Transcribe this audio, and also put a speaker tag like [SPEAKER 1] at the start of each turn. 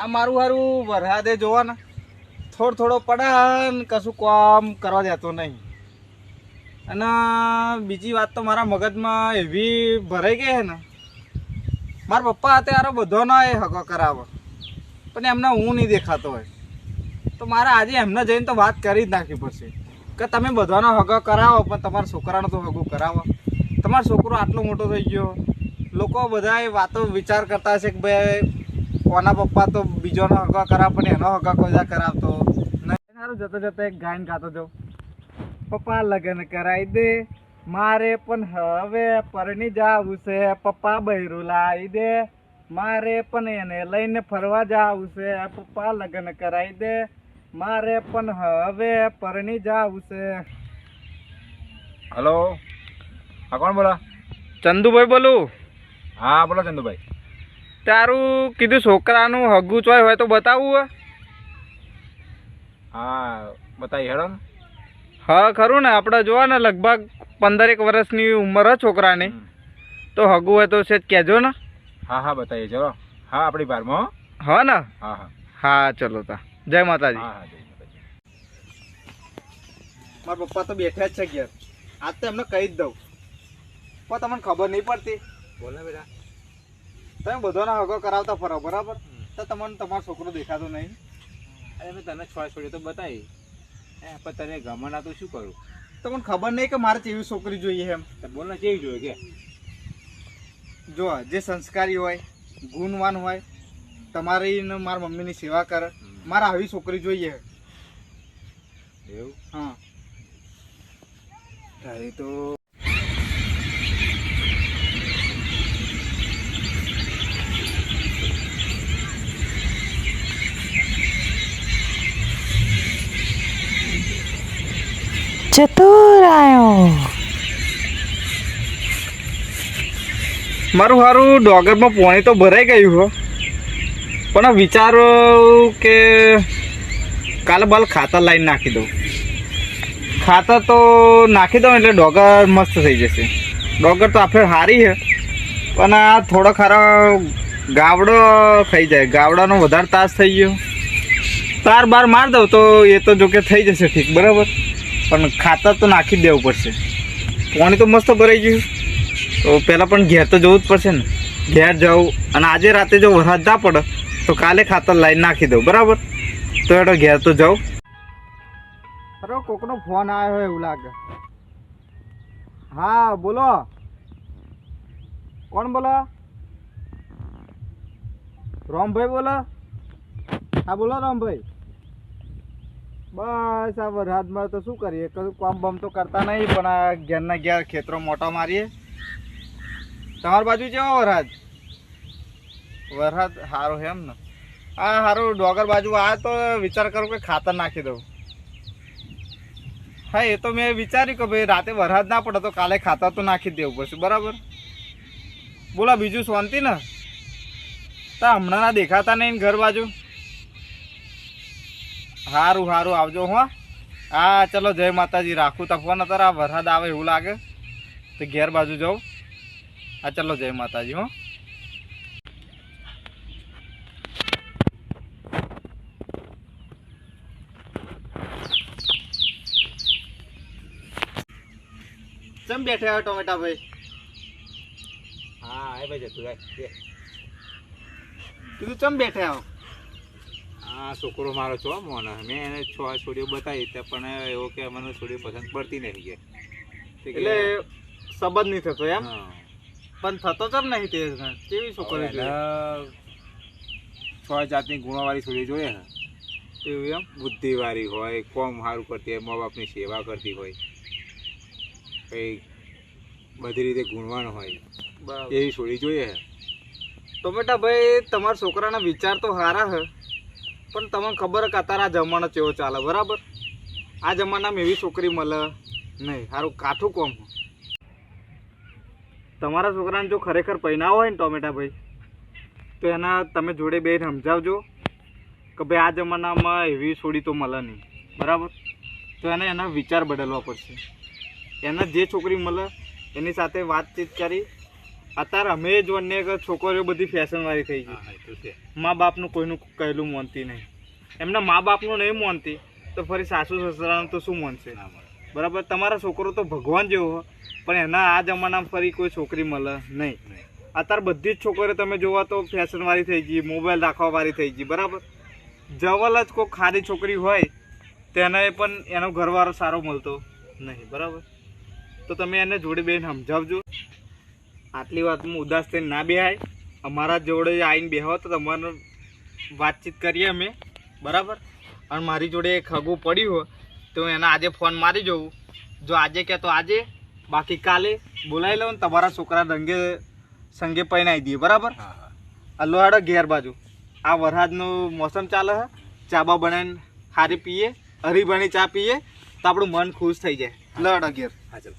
[SPEAKER 1] આ મારું હારું વરસાદે જોવા ને થોડો પડે ને કશું કામ કરવા દેતો નહીં. અને બીજી વાત તો મારા મગજમાં એવી ભરાઈ ગઈ છે ને, મારા પપ્પા અત્યારે બધોનો એ હકો કરાવે પણ એમને હું નહીં દેખાતો હોય, તો મારે આજે એમને જઈને તો વાત કરી જ નાખવી પડશે કે તમે બધાનો હગો કરાવો પણ તમારા છોકરાનો તો હગો કરાવો. તમારો છોકરો આટલો મોટો થઈ ગયો, લોકો બધા એ વાતો વિચાર કરતા હશે કે ભાઈ કોના પપ્પા તો બીજોનો હગો કરાવ પણ એનો હગો કોઈ કરાવતો નહીં. સારું જતો જતો એક ગાયન ગાતો જાઉં, પપ્પા લગ્ન કરાવી દે મારે પણ હવે પરણી જાવું છે, પપ્પા બૈરું લાવી દે મારે પણ એને લઈને ફરવા જાવું છે, પપ્પા લગ્ન કરાવી દે મારે પણ હવે પરણી જાવું છે.
[SPEAKER 2] હલો, હા કોણ બોલો?
[SPEAKER 1] ચંદુભાઈ બોલું.
[SPEAKER 2] હા બોલો ચંદુભાઈ.
[SPEAKER 1] તારું કીધું છોકરાનું હગું ચોય હોય તો બતાવવું?
[SPEAKER 2] હા બતાવી હેડો ને.
[SPEAKER 1] હા ખરું ને, આપણે જોવા ને લગભગ 15 વર્ષની ઉંમર હોય છોકરાની, તો હગું હોય તો છે કહેજો ને.
[SPEAKER 2] હા હા બતાવીએ ચલો. હા આપણી બારમાં.
[SPEAKER 1] હા ને?
[SPEAKER 2] હા હા
[SPEAKER 1] હા ચલો તા. જય માતાજી.
[SPEAKER 2] હા હા જય માતાજી.
[SPEAKER 1] મારા પપ્પા તો બેઠા જ છે ઘેર, આજ તો એમને કહી જ દઉં પણ તમને ખબર નહીં પડતી.
[SPEAKER 2] બોલ ને બેટા.
[SPEAKER 1] તમે બધાનો હગો કરાવતા ફરો બરાબર, તો તમને તમારો છોકરો દેખાતો નહીં.
[SPEAKER 2] અરે મેં તને છોડી તો બતાવી પણ તને ગમના તો શું કરું?
[SPEAKER 1] તમને ખબર નહીં કે મારે કેવી છોકરી જોઈએ એમ.
[SPEAKER 2] બોલ ને કેવી જોઈએ કે?
[SPEAKER 1] જો જે સંસ્કારી હોય, ગુણવાન હોય, તમારી ને મારા મમ્મીની સેવા કરે, મારે આવી છોકરી જોઈએ.
[SPEAKER 2] એવું?
[SPEAKER 1] હા
[SPEAKER 2] તારી તો
[SPEAKER 3] ચતુરાયો
[SPEAKER 1] મારું સારું ડોગરમાં પાણી તો ભરાઈ ગયું હો, પણ વિચારો કે કાલે બાલ ખાતર લાવીને નાખી દઉં. ખાતર તો નાખી દઉં એટલે ડોગર મસ્ત થઈ જશે. ડોગર તો આપણે સારી છે પણ આ થોડો ખારો ગાવડો ખાઈ જાય, ગાવડાનો વધારે તાસ થઈ ગયો. તાર બાર માર દઉં તો એ તો જોકે થઈ જશે ઠીક બરાબર, પણ ખાતર તો નાખી જ દેવું પડશે. પાણી તો મસ્ત ભરાઈ ગયું, તો પહેલાં પણ ઘેર તો જવું જ પડશે ને. ઘેર જાઉં અને આજે રાતે જો વરસાદ ના પડે તો કાલે ખાતર લાવીને નાખી દઉં બરાબર. તો એનો ઘેર તો જાઉં. અરે કોકનો ફોન આવ્યો હોય એવું લાગે. હા બોલો, કોણ બોલો? રામભાઈ બોલો? હા બોલો રામભાઈ. બસ આ વરસાદમાં તો શું કરીએ, કશું કામ બામ તો કરતા નહીં પણ આ ઘેરના ઘેર ખેતરો મોટા મારીએ. તમારી બાજુ કેવો વરસાદ? વરસાદ સારો છે એમ ને? હા સારું, ડોગર બાજુ આ તો વિચાર કરું કે ખાતર નાખી દઉં. હા એ તો મેં વિચાર્યું કે ભાઈ રાતે વરસાદ ના પડે તો કાલે ખાતર તો નાખી જ દેવું પડશે બરાબર. બોલા બીજું શાંતિ ને? તા હમણાં ના દેખાતા નહીં ઘર બાજુ. સારું સારું આવજો હો. હા ચલો જય માતાજી, રાખું તો ફોન. અત્યારે આ વરસાદ આવે એવું લાગે તો ઘેર બાજુ જાઉં. હા ચલો જય માતાજી હો. ચમ બેઠા હોય ટોમેટા ભાઈ?
[SPEAKER 2] હા એ ભાઈ જતું ભાઈ.
[SPEAKER 1] કીધું ચમ બેઠા આવો?
[SPEAKER 2] હા છોકરો મારો છો મોને, મેં એને 6 છોડીઓ બતાવી ત્યાં પણ એવો કે મને છોડીઓ પસંદ પડતી નહીં કે
[SPEAKER 1] એટલે સંબંધ નહીં થતો એમ?
[SPEAKER 2] હા
[SPEAKER 1] પણ થતો ચમ નહીં? તે કેવી છોકરી
[SPEAKER 2] એને 6 જાતની ગુણોવાળી છોડી જોઈએ ને.
[SPEAKER 1] એવું એમ?
[SPEAKER 2] બુદ્ધિવાળી હોય, કોમ સારું કરતી હોય, મા બાપની સેવા કરતી હોય, કંઈ બધી રીતે ગુણવાન હોય
[SPEAKER 1] બરાબર.
[SPEAKER 2] એવી છોડી જોઈએ.
[SPEAKER 1] ટોમેટા ભાઈ તમારા છોકરાના વિચાર તો સારા છે પણ તમને ખબર કે અત્યારે આ જમાનો કેવો ચાલે બરાબર. આ જમાનામાં એવી છોકરી મળે નહીં, સારું કાઠું કોમ. તમારા છોકરાને જો ખરેખર પહેનાવો હોય ને ટોમેટા ભાઈ, તો એના તમે જોડે બેન સમજાવજો કે ભાઈ આ જમાનામાં એવી છોડી તો મળે નહીં બરાબર. તો એને એના વિચાર બદલવા પડશે. એને જે છોકરી મળે એની સાથે વાતચીત કરી અત્યારે અમે જોને કે છોકરીઓ બધી ફેશન વાળી થઈ ગઈ.
[SPEAKER 2] હા, એ તો છે.
[SPEAKER 1] મા બાપનું કોઈનું કહેલું માનતી નહીં. એમના મા બાપનું નહીં માનતી તો ફરી સાસુ સસરાનું તો શું માનશે?
[SPEAKER 2] ના મળે.
[SPEAKER 1] બરાબર. તમારા છોકરો તો ભગવાન જેવો હોય, પણ એના આ જમાનામાં ફરી કોઈ છોકરી મળે નહીં.
[SPEAKER 2] નહીં.
[SPEAKER 1] અત્યારે બધી જ છોકરીઓ તમે જોવા તો ફેશન વાળી થઈ ગઈ, મોબાઈલ રાખવા વાળી થઈ ગઈ. બરાબર. જવલ જ કોઈ ખારી છોકરી હોય તેને પણ એનો ઘરવાળો સારો મળતો નહીં. બરાબર. તો તમે એને જોડે બેન સમજાવજો. આટલી વાતમાં ઉદાસ થઈને ના બેહાય. અમારા જોડે આવીને બેહો તો તમારે વાતચીત કરીએ અમે. બરાબર. અને મારી જોડે ખગું પડ્યું હોય તો એને આજે ફોન મારી જોઉં. જો આજે કે તો આજે, બાકી કાલે બોલાવી લો ને તમારા છોકરા રંગે સંગે પહેરાવી દઈએ. બરાબર.
[SPEAKER 2] હા હા.
[SPEAKER 1] અલ્લો હાડો ઘેર બાજુ. આ વરસાદનું મોસમ ચાલે છે, ચાબા બનાવીને સારી પીએ, હરીભણી ચા પીએ તો આપણું મન ખુશ થઈ જાય. લો હાડો ઘેર.
[SPEAKER 2] હા ચાલો.